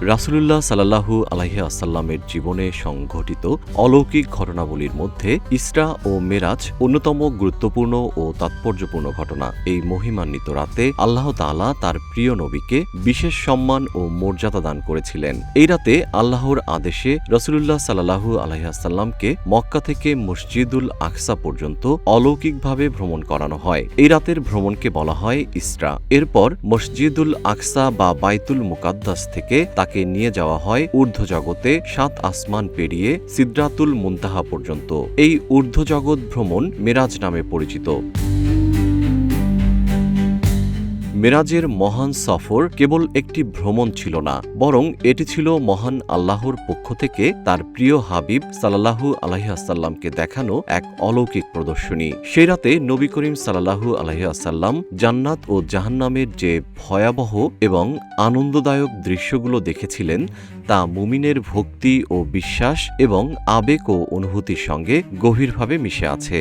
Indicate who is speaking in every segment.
Speaker 1: রাসূলুল্লাহ সাল্লাল্লাহু আলাইহি ওয়াসাল্লামের জীবনে সংঘটিত অলৌকিক ঘটনাবলীর মধ্যে ইসরা ও মেরাজ অন্যতম গুরুত্বপূর্ণ ও তাৎপর্যপূর্ণ ঘটনা। এই মহিমান্বিত রাতে আল্লাহ তাআলা তার প্রিয় নবীকে বিশেষ সম্মান ও মর্যাদা দান করেছিলেন। এই রাতে আল্লাহর আদেশে রাসূলুল্লাহ সাল্লাল্লাহু আলাইহি ওয়াসাল্লামকে মক্কা থেকে মসজিদুল আকসা পর্যন্ত অলৌকিকভাবে ভ্রমণ করানো হয়। এই রাতের ভ্রমণকে বলা হয় ইসরা। এরপর মসজিদুল আকসা বা বাইতুল মুকাদ্দাস থেকে তাকে নিয়ে যাওয়া হয় ঊর্ধ্বজগতে ৭ আসমান পেরিয়ে সিদরাতুল মুনতাহা পর্যন্ত। এই ঊর্ধ্বজগৎ ভ্রমণ মেরাজ নামে পরিচিত। মেরাজের মহান সফর কেবল একটি ভ্রমণ ছিল না, বরং এটি ছিল মহান আল্লাহর পক্ষ থেকে তার প্রিয় হাবিব সাল্লাল্লাহু আলাইহি ওয়াসাল্লামকে দেখানো এক অলৌকিক প্রদর্শনী। সেই রাতে নবী করিম সাল্লাল্লাহু আলাইহি ওয়াসাল্লাম জান্নাত ও জাহান্নামের যে ভয়াবহ এবং আনন্দদায়ক দৃশ্যগুলো দেখেছিলেন তা মুমিনের ভক্তি ও বিশ্বাস এবং আবেগ ও অনুভূতির সঙ্গে গভীরভাবে মিশে আছে।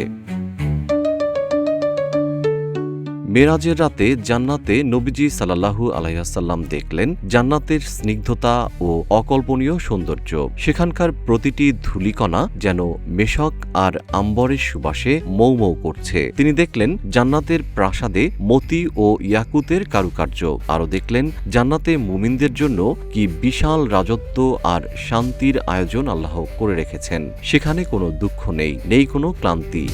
Speaker 1: মেরাজের রাতে জান্নাতে নবীজি সাল্লাল্লাহু আলাইহি ওয়াসাল্লাম দেখলেন জান্নাতের স্নিগ্ধতা ও অকল্পনীয় সৌন্দর্য। সেখানকার প্রতিটি ধূলিকণা যেন মেশক আর আম্বরের সুবাসে মৌ মৌ করছে। তিনি দেখলেন জান্নাতের প্রাসাদে মতি ও ইয়াকুতের কারুকার্য। আরও দেখলেন জান্নাতে মুমিনদের জন্য কি বিশাল রাজত্ব আর শান্তির আয়োজন আল্লাহ করে রেখেছেন। সেখানে কোনো দুঃখ নেই, নেই কোনো ক্লান্তি।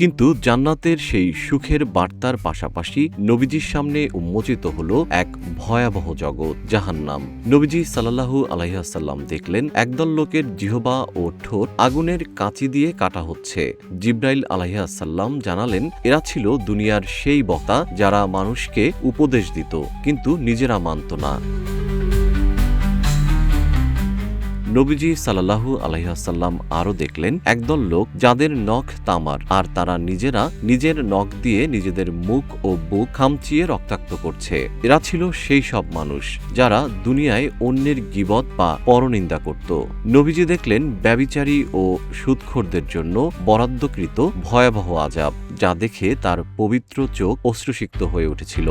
Speaker 1: কিন্তু জান্নাতের সেই সুখের বার্তার পাশাপাশি নবীজির সামনে উন্মোচিত হল এক ভয়াবহ জগৎ, জাহান্নাম। নবীজি সাল্লাল্লাহু আলাইহি ওয়াসাল্লাম দেখলেন একদল লোকের জিহবা ও ঠোঁট আগুনের কাঁচি দিয়ে কাটা হচ্ছে। জিবরাইল আলাইহিস সালাম জানালেন এরা ছিল দুনিয়ার সেই বক্তা যারা মানুষকে উপদেশ দিত কিন্তু নিজেরা মানত না। নবীজি সাল্লাল্লাহু আলাইহি ওয়াসাল্লাম আরও দেখলেন একদল লোক যাদের নখ তামার, আর তারা নিজেরা নিজের নখ দিয়ে নিজেদের মুখ ও বুক খামচিয়ে রক্তাক্ত করছে। এরা ছিল সেই সব মানুষ যারা দুনিয়ায় অন্যের গীবত বা পরনিন্দা করত। নবীজি দেখলেন ব্যভিচারী ও সুদখোরদের জন্য বরাদ্দকৃত ভয়াবহ আযাব, যা দেখে তার পবিত্র চোখ অশ্রুসিক্ত হয়ে উঠেছিল।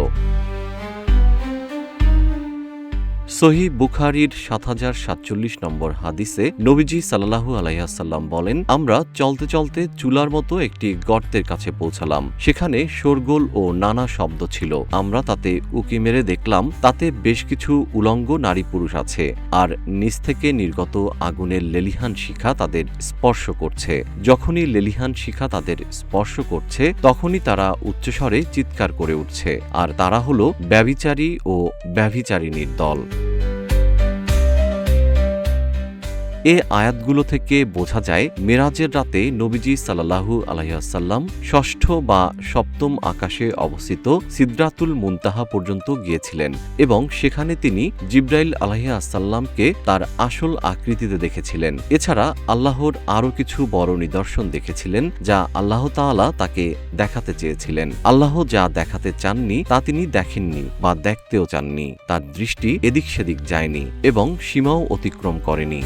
Speaker 1: সহিহ বুখারীর ৭০৪৭ নম্বর হাদিসে নবীজি সাল্লাল্লাহু আলাইহি ওয়াসাল্লাম বলেন, আমরা চলতে চলতে চুলার মতো একটি গর্তের কাছে পৌঁছালাম। সেখানে শোরগোল ও নানা শব্দ ছিল। আমরা তাতে উকি মেরে দেখলাম তাতে বেশ কিছু উলঙ্গ নারী পুরুষ আছে, আর নিচ থেকে নির্গত আগুনের লেলিহান শিখা তাদের স্পর্শ করছে। যখনই লেলিহান শিখা তাদের স্পর্শ করছে তখনই তারা উচ্চস্বরে চিৎকার করে উঠছে, আর তারা হলো ব্যভিচারী ও ব্যভিচারিণীর দল। এ আয়াতগুলো থেকে বোঝা যায় মেরাজের রাতে নবীজি সাল্লাল্লাহু আলাইহি ওয়াসাল্লাম ষষ্ঠ বা সপ্তম আকাশে অবস্থিত সিদরাতুল মুনতাহা পর্যন্ত গিয়েছিলেন এবং সেখানে তিনি জিবরাইল আলাইহিস সালামকে তার আসল আকৃতিতে দেখেছিলেন। এছাড়া আল্লাহর আরও কিছু বড় নিদর্শন দেখেছিলেন যা আল্লাহ তাআলা তাকে দেখাতে চেয়েছিলেন। আল্লাহ যা দেখাতে চাননি তা তিনি দেখেননি বা দেখতেও চাননি। তার দৃষ্টি এদিক সেদিক যায়নি এবং সীমাও অতিক্রম করেনি।